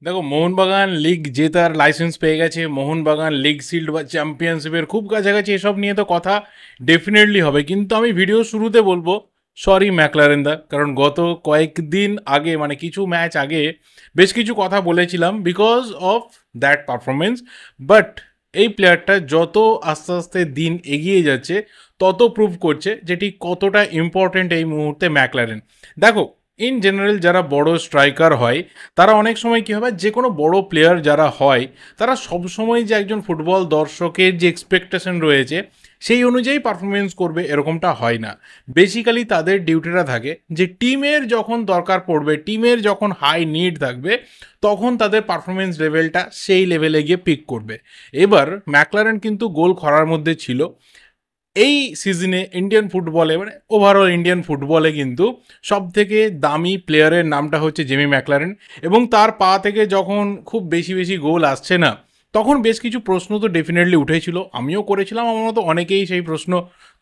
দেখো, মোহনবাগান লিগ জেতার লাইসেন্স পেয়ে গেছে। মোহনবাগান লিগ শিল্ড বা চ্যাম্পিয়নশিপের খুব কাছাকাছি। এসব নিয়ে তো কথা ডেফিনেটলি হবে, কিন্তু আমি ভিডিও শুরুতে বলবো সরি ম্যাকলারেন দা, কারণ গত কয়েকদিন আগে মানে কিছু ম্যাচ আগে বেশ কিছু কথা বলেছিলাম because of that performance. But এই প্লেয়ারটা যত আস্তে আস্তে দিন এগিয়ে যাচ্ছে তত প্রুভ করছে যেটি কতটা ইম্পর্টেন্ট এই মুহূর্তে ম্যাকলারেন। দেখো, ইন জেনারেল যারা বড় স্ট্রাইকার হয় তারা অনেক সময় কী হবে, যে কোনো বড় প্লেয়ার যারা হয় তারা সবসময় যে একজন ফুটবল দর্শকের যে এক্সপেকটেশন রয়েছে সেই অনুযায়ী পারফরমেন্স করবে এরকমটা হয় না। বেসিক্যালি তাদের ডিউটিটা থাকে যে টিমের যখন দরকার পড়বে, টিমের যখন হাই নিড থাকবে, তখন তাদের পারফরমেন্স লেভেলটা সেই লেভেলে গিয়ে পিক করবে। এবার ম্যাকলারেন কিন্তু গোল খরার মধ্যে ছিল। এই সিজনে ইন্ডিয়ান ফুটবলে মানে ওভারঅল ইন্ডিয়ান ফুটবলে কিন্তু সব থেকে দামি প্লেয়ারের নামটা হচ্ছে জেমি ম্যাকলারেন। এবং তার পা থেকে যখন খুব বেশি বেশি গোল আসছে না, তখন বেশ কিছু প্রশ্ন তো ডেফিনেটলি উঠেছিল, আমিও করেছিলাম, আমার মতো অনেকেই সেই প্রশ্ন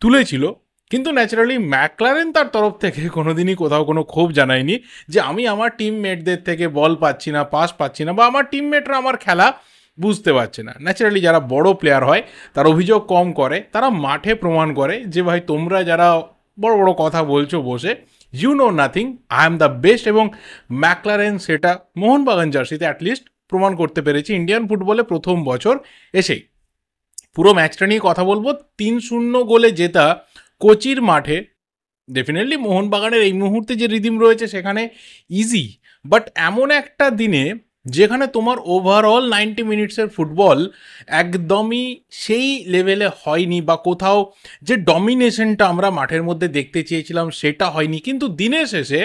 তুলেছিল। কিন্তু ন্যাচারালি ম্যাকলারেন তার তরফ থেকে কোনোদিনই কোথাও কোনো ক্ষোভ জানায়নি যে আমি আমার টিমমেটদের থেকে বল পাচ্ছি না, পাস পাচ্ছি না, বা আমার টিমমেটরা আমার খেলা বুঝতে পারছে না। ন্যাচারালি যারা বড় প্লেয়ার হয় তার অভিযোগ কম করে, তারা মাঠে প্রমাণ করে যে ভাই তোমরা যারা বড় বড় কথা বলছো বসে, you know nothing, I am the best. এবং ম্যাকলারেন সেটা মোহনবাগান জার্সিতে অ্যাটলিস্ট প্রমাণ করতে পেরেছে ইন্ডিয়ান ফুটবলে প্রথম বছর এসেই। পুরো ম্যাচটা নিয়ে কথা বলবো। 3-0 গোলে জেতা কোচির মাঠে ডেফিনেটলি মোহনবাগানের এই মুহূর্তে যে রিদিম রয়েছে সেখানে ইজি। বাট এমন একটা দিনে যেখানে তোমার ওভারঅল 90 মিনিটসের ফুটবল একদমই সেই লেভেলে হয়নি, বা কোথাও যে ডমিনেশনটা আমরা মাঠের মধ্যে দেখতে চেয়েছিলাম সেটা হয়নি, কিন্তু দিনের শেষে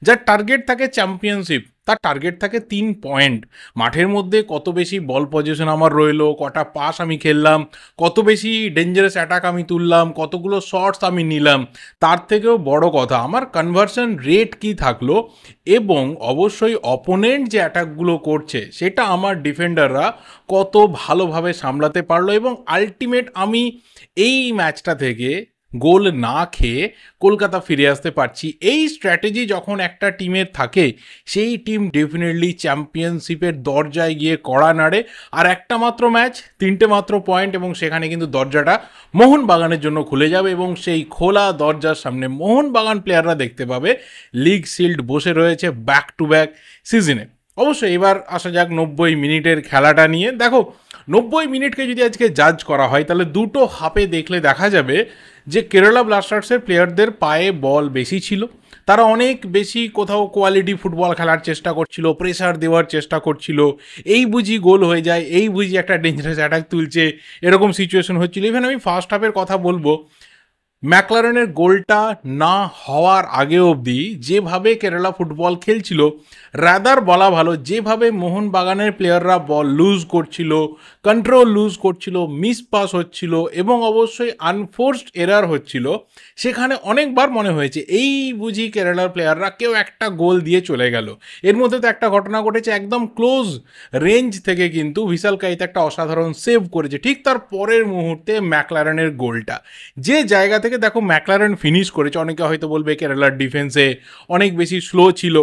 যার টার্গেট থাকে চ্যাম্পিয়নশিপ, তার টার্গেট থাকে 3 পয়েন্ট। মাঠের মধ্যে কত বেশি বল পজিশন আমার রইলো, কটা পাস আমি খেললাম, কত বেশি ডেঞ্জারাস অ্যাটাক আমি তুললাম, কতগুলো শটস আমি নিলাম, তার থেকেও বড় কথা আমার কনভার্সন রেট কি থাকলো, এবং অবশ্যই অপোনেন্ট যে অ্যাটাকগুলো করছে সেটা আমার ডিফেন্ডাররা কত ভালোভাবে সামলাতে পারলো। এবং আলটিমেট আমি এই ম্যাচটা থেকে গোল না খেয়ে কলকাতা ফিরে আসতে পারছি। এই স্ট্র্যাটেজি যখন একটা টিমের থাকে, সেই টিম ডেফিনেটলি চ্যাম্পিয়নশিপের দরজায় গিয়ে কড়া নাড়ে। আর একটা মাত্র ম্যাচ, 3টে মাত্র পয়েন্ট, এবং সেখানে কিন্তু দরজাটা মোহনবাগানের জন্য খুলে যাবে, এবং সেই খোলা দরজার সামনে মোহনবাগান প্লেয়াররা দেখতে পাবে লিগ শিল্ড বসে রয়েছে ব্যাক টু ব্যাক সিজনে। অবশ্যই এবার আসা যাক 90 মিনিটের খেলাটা নিয়ে। দেখো, 90 মিনিটকে যদি আজকে জাজ করা হয় তাহলে দুটো হাফে দেখলে দেখা যাবে যে কেরালা ব্লাস্টার্সের প্লেয়ারদের পায়ে বল বেশি ছিল, তারা অনেক বেশি কোথাও কোয়ালিটি ফুটবল খেলার চেষ্টা করছিল, প্রেসার দেওয়ার চেষ্টা করছিল, এই বুঝি গোল হয়ে যায়, এই বুঝি একটা ডেঞ্জারাস অ্যাটাক তুলছে, এরকম সিচুয়েশন হচ্ছিল। ইভেন আমি ফার্স্ট হাফের কথা বলবো, ম্যাকলারেনের গোলটা না হওয়ার আগে অবধি যেভাবে কেরালা ফুটবল খেলছিল, রাদার বলা ভালো যেভাবে মোহনবাগানের প্লেয়াররা বল লুজ করছিল, কন্ট্রোল লুজ করছিল, মিস পাস হচ্ছিল, এবং অবশ্যই আনফোর্সড এরার হচ্ছিল, সেখানে অনেকবার মনে হয়েছে এই বুঝি কেরালার প্লেয়াররা কেউ একটা গোল দিয়ে চলে গেল। এর মধ্যে তো একটা ঘটনা ঘটেছে, একদম ক্লোজ রেঞ্জ থেকে কিন্তু ভিসাল কাইতে একটা অসাধারণ সেভ করেছে, ঠিক তার পরের মুহূর্তে ম্যাকলারেনের গোলটা যে জায়গা থেকে দেখো ম্যাকলারেন ফিনিশ করেছে। অনেকে হয়তো বলবে কেরালার ডিফেন্সে অনেক বেশি স্লো ছিল,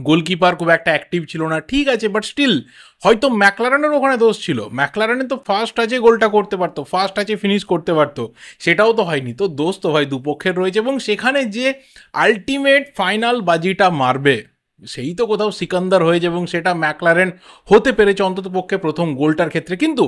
গোলকিপার খুব একটা অ্যাক্টিভ ছিল না, ঠিক আছে, বাট স্টিল হয়তো ম্যাকলারেনের ওখানে দোষ ছিল। ম্যাকলারেনের তো ফার্স্ট টাচে গোলটা করতে পারতো, ফার্স্ট টাচে ফিনিশ করতে পারতো, সেটাও তো হয়নি। তো দোষ তো ভাই দুপক্ষের রয়েছে, এবং সেখানে যে আলটিমেট ফাইনাল বাজিটা মারবে সেই তো কোথাও সিকান্দার হয়েছে, এবং সেটা ম্যাকলারেন হতে পেরেছে অন্তত পক্ষে প্রথম গোলটার ক্ষেত্রে। কিন্তু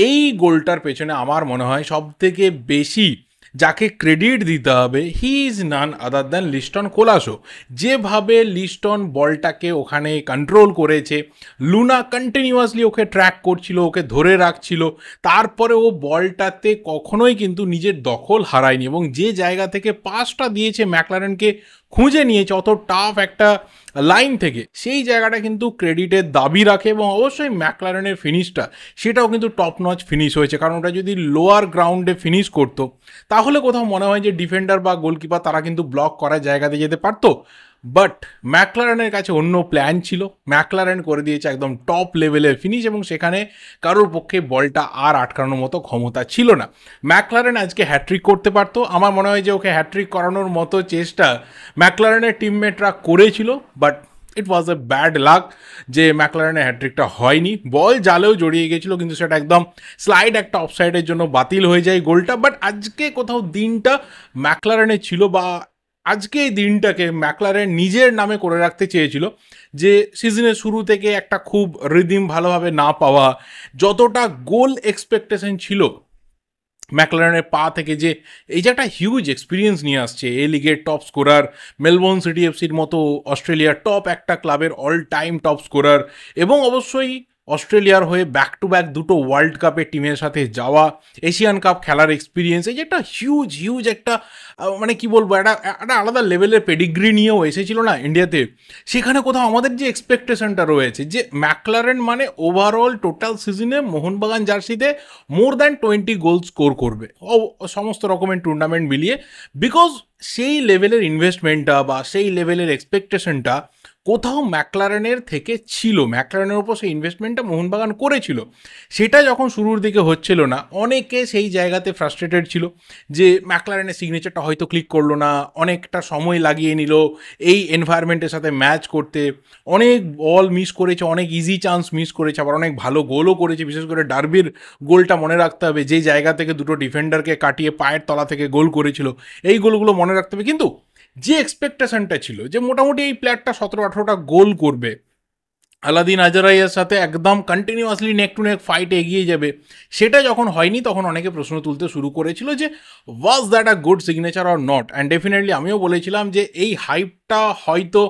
এই গোলটার পেছনে আমার মনে হয় সব থেকে বেশি যাকে ক্রেডিট দিতে হবে, he is none other than Liston Colaco. যেভাবে লিস্টন বলটাকে ওখানে কন্ট্রোল করেছে, লুনা কন্টিনিউয়াসলি ওকে ট্র্যাক করছিল, ওকে ধরে রাখছিল, তারপরে ও বলটাতে কখনোই কিন্তু নিজের দখল হারায়নি, এবং যে জায়গা থেকে পাসটা দিয়েছে ম্যাকলারেনকে খুঁজে নিয়েছে অত টাফ একটা লাইন থেকে, সেই জায়গাটা কিন্তু ক্রেডিটের দাবি রাখে। এবং অবশ্যই ম্যাকলারেনের ফিনিশটা সেটাও কিন্তু টপ নচ ফিনিশ হয়েছে, কারণ ওটা যদি লোয়ার গ্রাউন্ডে ফিনিশ করতো তাহলে কোথাও মনে হয় যে ডিফেন্ডার বা গোলকিপার তারা কিন্তু ব্লক করার জায়গাতে যেতে পারতো। বাট ম্যাকলারেনের কাছে অন্য প্ল্যান ছিল, ম্যাকলারেন করে দিয়েছে একদম টপ লেভেলের ফিনিশ, এবং সেখানে কারোর পক্ষে বলটা আর আটকানোর মতো ক্ষমতা ছিল না। ম্যাকলারেন আজকে হ্যাট্রিক করতে পারতো, আমার মনে হয় যে ওকে হ্যাট্রিক করানোর মতো চেষ্টা ম্যাকলারেনের টিমমেটরা করেছিল, but it was a bad luck যে ম্যাকলারেনের হ্যাট্রিকটা হয়নি, বল জালেও জড়িয়ে গেছিলো কিন্তু সেটা একদম স্লাইড একটা অফসাইডের জন্য বাতিল হয়ে যায় গোলটা। বাট আজকে কোথাও দিনটা ম্যাকলারেনের ছিল, বা আজকে এই দিনটাকে ম্যাকলারেন নিজের নামে করে রাখতে চেয়েছিল, যে সিজনের শুরু থেকে একটা খুব রিদিম ভালোভাবে না পাওয়া, যতটা গোল এক্সপেকটেশন ছিল ম্যাকলারেনের পা থেকে, যে এই যে একটা হিউজ এক্সপিরিয়েন্স নিয়ে আসছে, এ লিগের টপ স্কোরার, মেলবোর্ন সিটি এফসির মতো অস্ট্রেলিয়ার টপ একটা ক্লাবের অল টাইম টপ স্কোরার, এবং অবশ্যই অস্ট্রেলিয়ার হয়ে ব্যাক টু ব্যাক দুটো ওয়ার্ল্ড কাপের টিমের সাথে যাওয়া, এশিয়ান কাপ খেলার এক্সপিরিয়েন্স, এই যে একটা হিউজ একটা মানে কি বলবো, একটা একটা আলাদা লেভেলের পেডিগ্রি নিয়েও এসেছিল না ইন্ডিয়াতে। সেখানে কোথাও আমাদের যে এক্সপেকটেশনটা রয়েছে যে ম্যাকলারেন মানে ওভারঅল টোটাল সিজনে মোহনবাগান জার্সিতে মোর দ্যান 20 গোল স্কোর করবে সমস্ত রকমের টুর্নামেন্ট মিলিয়ে, বিকজ সেই লেভেলের ইনভেস্টমেন্টটা বা সেই লেভেলের এক্সপেকটেশনটা কোথাও ম্যাকলারেনের থেকে ছিল, ম্যাকলারেনের ওপর সেই ইনভেস্টমেন্টটা মোহনবাগান করেছিল। সেটা যখন শুরুর দিকে হচ্ছিল না, অনেকে সেই জায়গাতে ফ্রাস্ট্রেটেড ছিল যে ম্যাকলারেনের সিগনেচারটা হয়তো ক্লিক করলো না, অনেকটা সময় লাগিয়ে নিল এই এনভায়রনমেন্টের সাথে ম্যাচ করতে, অনেক বল মিস করেছে, অনেক ইজি চান্স মিস করেছে, আবার অনেক ভালো গোলও করেছে। বিশেষ করে ডার্বির গোলটা মনে রাখতে হবে, যে জায়গা থেকে দুটো ডিফেন্ডারকে কাটিয়ে পায়ের তলা থেকে গোল করেছিল, এই গোলগুলো মনে রাখতে হবে। কিন্তু যে এক্সপেকটেশনটা ছিল যে মোটামুটি এই প্লেয়ারটা 17-18টা গোল করবে, আলাদিন আজরাইয়ের সাথে একদম কন্টিনিউয়াসলি নেক টু নেক ফাইটে এগিয়ে যাবে, সেটা যখন হয়নি তখন অনেকে প্রশ্ন তুলতে শুরু করেছিল যে was that a good signature or not. And definitely আমিও বলেছিলাম যে এই হাইপটা হয়তো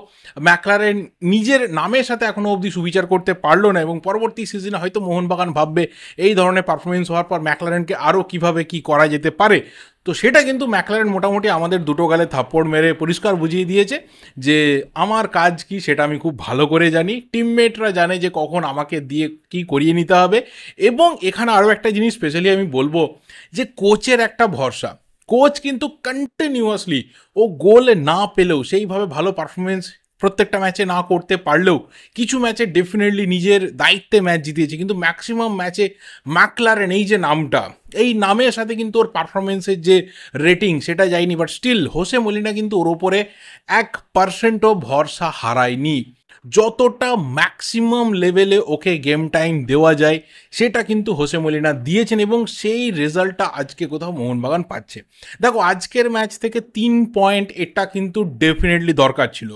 ম্যাকলারেন নিজের নামের সাথে এখনও অবধি সুবিচার করতে পারলো না, এবং পরবর্তী সিজনে হয়তো মোহনবাগান ভাববে এই ধরনের পারফরমেন্স হওয়ার পর ম্যাকলারেনকে আরও কীভাবে কী করা যেতে পারে। তো সেটা কিন্তু ম্যাকলারেন মোটামুটি আমাদের দুটো গালে থাপ্পড় মেরে পরিষ্কার বুঝিয়ে দিয়েছে যে আমার কাজ কি সেটা আমি খুব ভালো করে জানি, টিমমেটরা জানে যে কখন আমাকে দিয়ে কি করিয়ে নিতে হবে। এবং এখানে আরও একটা জিনিস স্পেশালি আমি বলবো যে কোচের একটা ভরসা, কোচ কিন্তু কন্টিনিউয়াসলি ও গোল না পেলেও সেইভাবে ভালো পারফরমেন্স প্রত্যেকটা ম্যাচে না করতে পারলেও কিছু ম্যাচে ডেফিনেটলি নিজের দায়িত্বে ম্যাচ জিতিয়েছে, কিন্তু ম্যাক্সিমাম ম্যাচে ম্যাকলারেন এই যে নামটা, এই নামের সাথে কিন্তু ওর পারফরমেন্সের যে রেটিং সেটা যায়নি। বাট স্টিল হোসে মলিনা কিন্তু ওর ওপরে 1%ও ভরসা হারায়নি। যতটা ম্যাক্সিমাম লেভেলে ওকে গেম টাইম দেওয়া যায় সেটা কিন্তু হোসে মলিনা দিয়েছেন, এবং সেই রেজাল্টটা আজকে কোথাও মোহনবাগান পাচ্ছে। দেখো আজকের ম্যাচ থেকে 3 পয়েন্ট এটা কিন্তু ডেফিনেটলি দরকার ছিল।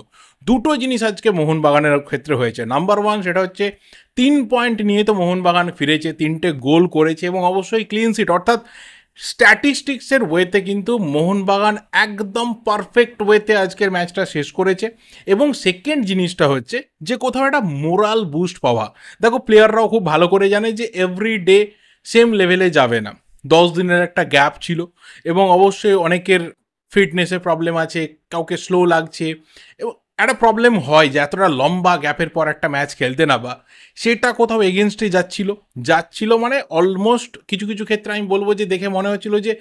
দুটো জিনিস আজকে মোহনবাগানের ক্ষেত্রে হয়েছে। নাম্বার 1 সেটা হচ্ছে 3 পয়েন্ট নিয়ে তো মোহনবাগান ফিরেছে, 3টে গোল করেছে, এবং অবশ্যই ক্লিন শিট, অর্থাৎ স্ট্যাটিস্টিক্সের ওয়েতে কিন্তু মোহনবাগান একদম পারফেক্ট ওয়েতে আজকের ম্যাচটা শেষ করেছে। এবং সেকেন্ড জিনিসটা হচ্ছে যে কোথাও একটা মোরাল বুস্ট পাওয়া। দেখো প্লেয়াররাও খুব ভালো করে জানে যে এভরি ডে সেম লেভেলে যাবে না, 10 দিনের একটা গ্যাপ ছিল, এবং অবশ্যই অনেকের ফিটনেসের প্রবলেম আছে, কাউকে স্লো লাগছে, এবং একটা প্রবলেম হয় যে এতটা লম্বা গ্যাপের পর একটা ম্যাচ খেলতে না, বা সেটা কোথাও এগেনস্টে যাচ্ছিল মানে অলমোস্ট কিছু কিছু ক্ষেত্রে আমি বলবো যে দেখে মনে হচ্ছিল যে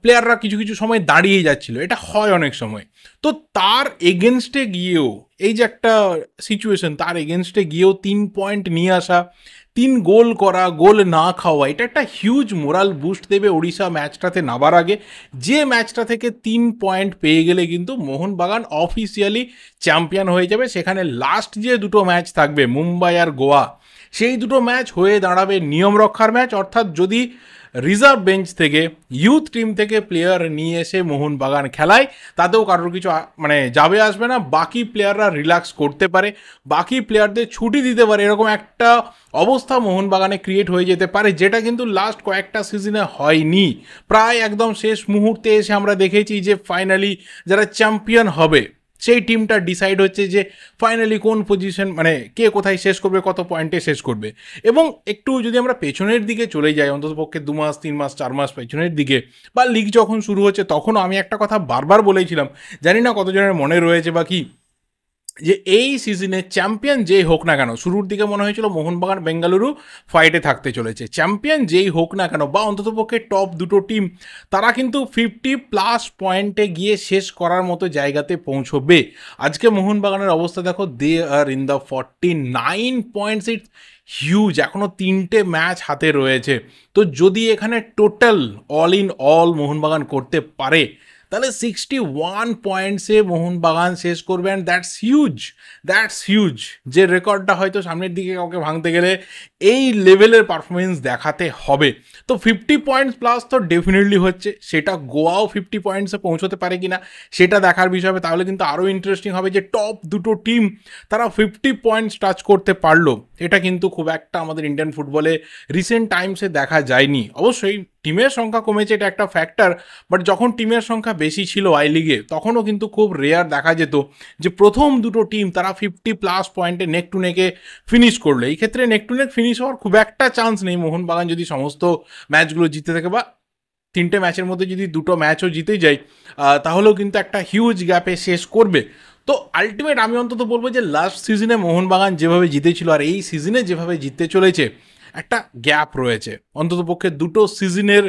প্লেয়াররা কিছু কিছু সময় দাঁড়িয়ে যাচ্ছিল, এটা হয় অনেক সময়। তো তার এগেনস্টে গিয়েও এই যে একটা সিচুয়েশন, তার এগেনস্টে গিয়েও 3 পয়েন্ট নিয়ে আসা, 3 গোল করা, গোল না খাওয়া, এটা একটা হিউজ মোরাল বুস্ট দেবে ওড়িশা ম্যাচটাতে নামার আগে। যে ম্যাচটা থেকে 3 পয়েন্ট পেয়ে গেলে কিন্তু মোহনবাগান অফিসিয়ালি চ্যাম্পিয়ন হয়ে যাবে। সেখানে লাস্ট যে দুটো ম্যাচ থাকবে মুম্বাই আর গোয়া, সেই দুটো ম্যাচ হয়ে দাঁড়াবে নিয়ম রক্ষার ম্যাচ, অর্থাৎ যদি রিজার্ভ বেঞ্চ থেকে ইউথ টিম থেকে প্লেয়ার নিয়ে এসে মোহনবাগান খেলায় তাতেও কারোর কিছু মানে যাবে আসবে না, বাকি প্লেয়াররা রিল্যাক্স করতে পারে, বাকি প্লেয়ারদের ছুটি দিতে পারে, এরকম একটা অবস্থা মোহনবাগানে ক্রিয়েট হয়ে যেতে পারে, যেটা কিন্তু লাস্ট কয়েকটা সিজনে হয়নি। প্রায় একদম শেষ মুহূর্তে এসে আমরা দেখেছি যে ফাইনালি যারা চ্যাম্পিয়ন হবে সেই টিমটা ডিসাইড হচ্ছে যে ফাইনালি কোন পজিশন, মানে কে কোথায় শেষ করবে, কত পয়েন্টে শেষ করবে। এবং একটু যদি আমরা পেছনের দিকে চলে যাই, অন্ততপক্ষে 2 মাস 3 মাস 4 মাস পেছনের দিকে, বা লিগ যখন শুরু হচ্ছে, তখনও আমি একটা কথা বারবার বলেছিলাম, জানি না কতজনের মনে রয়েছে বা কি, যে এই সিজনে চ্যাম্পিয়ন যেই হোক না কেন, শুরুর দিকে মনে হয়েছিল মোহনবাগান বেঙ্গালুরু ফাইটে থাকতে চলেছে, চ্যাম্পিয়ন যেই হোক না কেন, বা অন্ততপক্ষে টপ দুটো টিম তারা কিন্তু 50+ পয়েন্টে গিয়ে শেষ করার মতো জায়গাতে পৌঁছবে। আজকে মোহনবাগানের অবস্থা দেখো, they are in the 49 points, it's huge, এখনও 3টে ম্যাচ হাতে রয়েছে। তো যদি এখানে total all in all Mohun Bagan করতে পারে, তাহলে 61 পয়েন্টসে মোহনবাগান শেষ করবে, অ্যান্ড দ্যাটস হিউজ। যে রেকর্ডটা হয়তো সামনের দিকে কাউকে ভাঙতে গেলে এই লেভেলের পারফরমেন্স দেখাতে হবে। তো 50 পয়েন্টস প্লাস তো ডেফিনেটলি হচ্ছে, সেটা গোয়াও 50 পয়েন্টসে পৌঁছতে পারে কিনা সেটা দেখার বিষয় হবে। তাহলে কিন্তু আরও ইন্টারেস্টিং হবে যে টপ দুটো টিম তারা 50 পয়েন্টস টাচ করতে পারলো। এটা কিন্তু খুব একটা আমাদের ইন্ডিয়ান ফুটবলে রিসেন্ট টাইমসে দেখা যায়নি। অবশ্যই টিমের সংখ্যা কমেছে, এটা একটা ফ্যাক্টর, বাট যখন টিমের সংখ্যা বেশি ছিল আই লিগে তখনও কিন্তু খুব রেয়ার দেখা যেত যে প্রথম দুটো টিম তারা 50+ পয়েন্টে নেক টু নেকে ফিনিশ করলো। এই ক্ষেত্রে নেক টু নেক ফিনিশ হওয়ার খুব একটা চান্স নেই, মোহনবাগান যদি সমস্ত ম্যাচগুলো জিতে থাকে বা 3টে ম্যাচের মধ্যে যদি 2টো ম্যাচও জিতে যায় তাহলেও কিন্তু একটা হিউজ গ্যাপে শেষ করবে। তো আলটিমেট আমি অন্তত বলবো যে লাস্ট সিজনে মোহনবাগান যেভাবে জিতেছিল আর এই সিজনে যেভাবে জিততে চলেছে একটা গ্যাপ রয়েছে। অন্ততপক্ষে দুটো সিজনের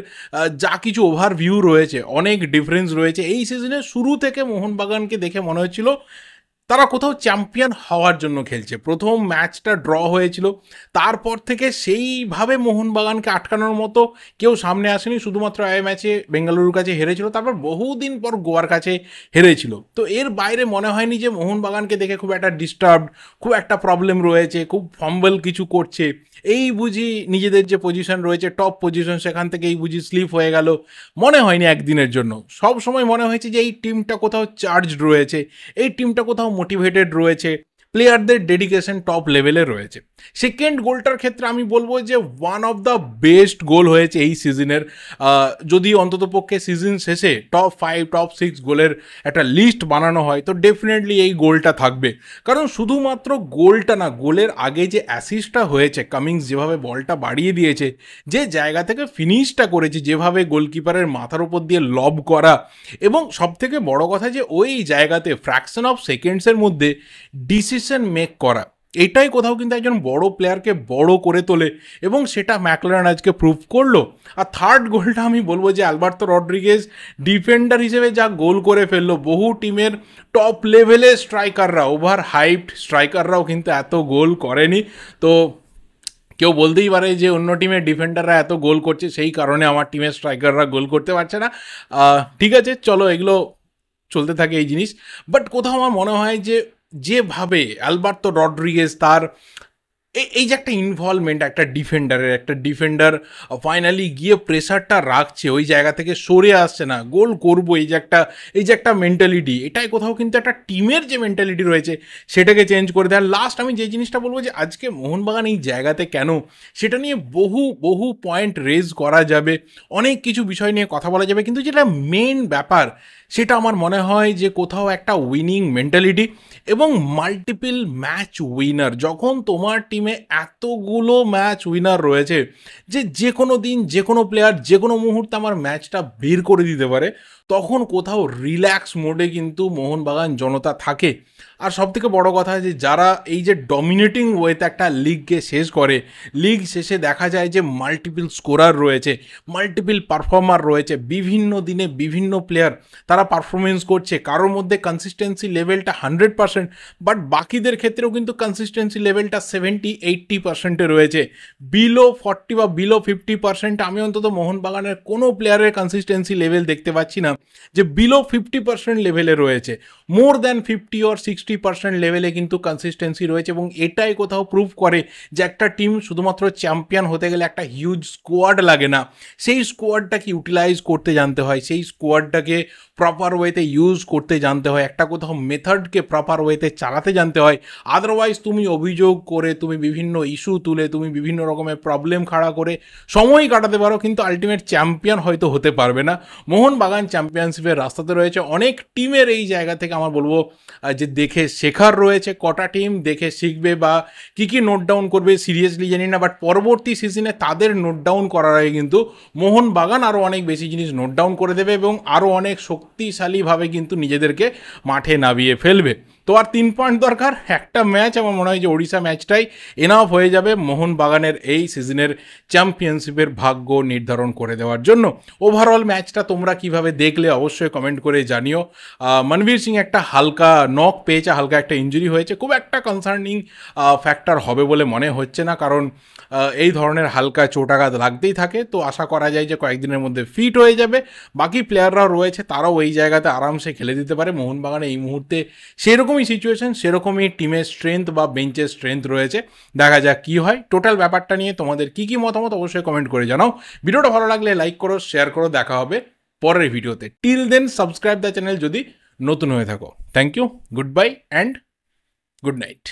যা কিছু ওভারভিউ রয়েছে অনেক ডিফারেন্স রয়েছে। এই সিজনের শুরু থেকে মোহনবাগানকে দেখে মনে হচ্ছিল তারা কোথাও চ্যাম্পিয়ন হওয়ার জন্য খেলছে। প্রথম ম্যাচটা ড্র হয়েছিল, তারপর থেকে সেইভাবে মোহনবাগানকে আটকানোর মতো কেউ সামনে আসেনি। শুধুমাত্র এই ম্যাচে বেঙ্গালুরুর কাছে হেরেছিল, তারপর বহুদিন পর গোয়ার কাছে হেরেছিল। তো এর বাইরে মনে হয়নি যে মোহনবাগানকে দেখে খুব একটা ডিস্টার্বড, খুব একটা প্রবলেম রয়েছে, খুব ফাম্বল কিছু করছে। এই বুঝি নিজেদের যে পজিশন রয়েছে টপ পজিশন সেখান থেকে এই বুঝি স্লিপ হয়ে গেল, মনে হয়নি একদিনের জন্য। সব সময় মনে হয়েছে যে এই টিমটা কোথাও চার্জড রয়েছে, এই টিমটা কোথাও মোটিভেটেড রয়েছে, প্লেয়ারদের ডেডিকেশন টপ লেভেলে রয়েছে। সেকেন্ড গোলটার ক্ষেত্রে আমি বলবো যে ওয়ান অফ দ্য বেস্ট গোল হয়েছে এই সিজনের। যদি অন্ততপক্ষে সিজন শেষে টপ 5 টপ 6 গোলের একটা লিস্ট বানানো হয় তো ডেফিনেটলি এই গোলটা থাকবে। কারণ শুধুমাত্র গোলটা না, গোলের আগে যে অ্যাসিস্টটা হয়েছে, কামিংস যেভাবে বলটা বাড়িয়ে দিয়েছে, যে জায়গা থেকে ফিনিশটা করেছে, যেভাবে গোলকিপারের মাথার উপর দিয়ে লব করা, এবং সবথেকে বড় কথা যে ওই জায়গাতে ফ্র্যাকশন অফ সেকেন্ডসের মধ্যে ডিসিশন মেক করা, এটাই কোথাও কিন্তু একজন বড় প্লেয়ারকে বড় করে তোলে, এবং সেটা ম্যাকলারেন আজকে প্রুভ করলো। আর থার্ড গোলটা আমি বলবো যে আলবার্তো রড্রিগেজ ডিফেন্ডার হিসেবে যা গোল করে ফেললো, বহু টিমের টপ লেভেলে স্ট্রাইকাররা, ওভার হাইপড স্ট্রাইকাররাও কিন্তু এত গোল করেনি। তো কেউ বলতেই পারে যে অন্য টিমের ডিফেন্ডাররা এত গোল করছে সেই কারণে আমার টিমের স্ট্রাইকাররা গোল করতে পারছে না। ঠিক আছে, চলো এগুলো চলতে থাকে এই জিনিস। বাট কোথাও আমার মনে হয় যে যেভাবে আলবার্তো রড্রিগেজ তার এই যে একটা ইনভলভমেন্ট একটা ডিফেন্ডার ফাইনালি গিয়ে প্রেসারটা রাখছে, ওই জায়গা থেকে সরে আসছে না, গোল করবো, এই যে একটা মেন্টালিটি, এটাই কোথাও কিন্তু একটা টিমের যে মেন্টালিটি রয়েছে সেটাকে চেঞ্জ করে দেয়। আর লাস্ট আমি যে জিনিসটা বলবো যে আজকে মোহনবাগান এই জায়গাতে কেন, সেটা নিয়ে বহু পয়েন্ট রেজ করা যাবে, অনেক কিছু বিষয় নিয়ে কথা বলা যাবে, কিন্তু যেটা মেন ব্যাপার সেটা আমার মনে হয় যে কোথাও একটা উইনিং মেন্টালিটি এবং মাল্টিপল ম্যাচ উইনার। যখন তোমার টিমে এতগুলো ম্যাচ উইনার রয়েছে যে কোনো দিন যে কোনো প্লেয়ার যে কোনো মুহূর্তে আমার ম্যাচটা বের করে দিতে পারে, তখন কোথাও রিল্যাক্স মোডে কিন্তু মোহনবাগান জনতা থাকে। আর সবথেকে বড় কথা যে যারা এই যে ডমিনেটিং ওয়েতে একটা লিগকে শেষ করে, লিগ শেষে দেখা যায় যে মাল্টিপল স্কোরার রয়েছে, মাল্টিপল পারফর্মার রয়েছে, বিভিন্ন দিনে বিভিন্ন প্লেয়ার তারা পারফরমেন্স করছে, কারোর মধ্যে কনসিস্টেন্সি লেভেলটা 100%, বাট বাকিদের ক্ষেত্রেও কিন্তু কনসিস্টেন্সি লেভেলটা 70-80%-এ রয়েছে। বিলো 40 বা বিলো 50% আমি অন্তত মোহনবাগানের কোনো প্লেয়ারের কনসিস্টেন্সি লেভেল দেখতে পাচ্ছি না যে বিলো 50% লেভেলে রয়েছে। মোর দ্যান 50 or 60% লেভেলে কিন্তু কনসিস্টেন্সি রয়েছে, এবং এটাই কোথাও প্রুভ করে যে একটা টিম শুধুমাত্র চ্যাম্পিয়ন হতে গেলে একটা হিউজ স্কোয়াড লাগে না, সেই স্কোয়াডটাকে ইউটিলাইজ করতে জানতে হয়, সেই স্কোয়াডটাকে প্রপার ওয়েতে ইউজ করতে জানতে হয়, একটা কোথাও মেথডকে প্রপার ওয়েতে চালাতে জানতে হয়। আদারওয়াইজ তুমি অভিযোগ করে, তুমি বিভিন্ন ইস্যু তুলে, তুমি বিভিন্ন রকমের প্রবলেম খাড়া করে সময় কাটাতে পারো, কিন্তু আলটিমেট চ্যাম্পিয়ন হয়তো হতে পারবে না। মোহনবাগান চ্যাম্পিয়নশিপের রাস্তাতে রয়েছে, অনেক টিমের এই জায়গা থেকে আমার বলবো যে দেখে শেখার রয়েছে। কটা টিম দেখে শিখবে বা কী নোট ডাউন করবে সিরিয়াসলি জানি না, বাট পরবর্তী সিজনে তাদের নোট ডাউন করার আগে কিন্তু মোহনবাগান আরও অনেক বেশি জিনিস নোট ডাউন করে দেবে এবং আরও অনেক শক্তিশালীভাবে কিন্তু নিজেদেরকে মাঠে নামিয়ে ফেলবে। তো আর 3 পয়েন্ট দরকার, একটা ম্যাচ। আমার মনে হয় যে ওড়িশা ম্যাচটাই এনাফ হয়ে যাবে মোহনবাগানের এই সিজনের চ্যাম্পিয়নশিপের ভাগ্য নির্ধারণ করে দেওয়ার জন্য। ওভারঅল ম্যাচটা তোমরা কিভাবে দেখলে অবশ্যই কমেন্ট করে জানিও। মনবীর সিং একটা হালকা নক পেয়েছে, হালকা একটা ইঞ্জুরি হয়েছে, খুব একটা কনসার্নিং ফ্যাক্টর হবে বলে মনে হচ্ছে না, কারণ এই ধরনের হালকা চোটাঘাত লাগতেই থাকে। তো আশা করা যায় যে কয়েকদিনের মধ্যে ফিট হয়ে যাবে। বাকি প্লেয়াররাও রয়েছে, তারাও এই জায়গাতে আরামসে খেলে দিতে পারে। মোহনবাগানে এই মুহূর্তে সেরকমই সিচুয়েশন, সেরকমই টিমের স্ট্রেংথ বা বেঞ্চের স্ট্রেংথ রয়েছে। দেখা যাক কী হয়। টোটাল ব্যাপারটা নিয়ে তোমাদের কী কী মতামত অবশ্যই কমেন্ট করে জানাও। ভিডিওটা ভালো লাগলে লাইক করো, শেয়ার করো। দেখা হবে পরের ভিডিওতে। Till then subscribe the channel যদি নতুন হয়ে থাকো। Thank you, goodbye and good night.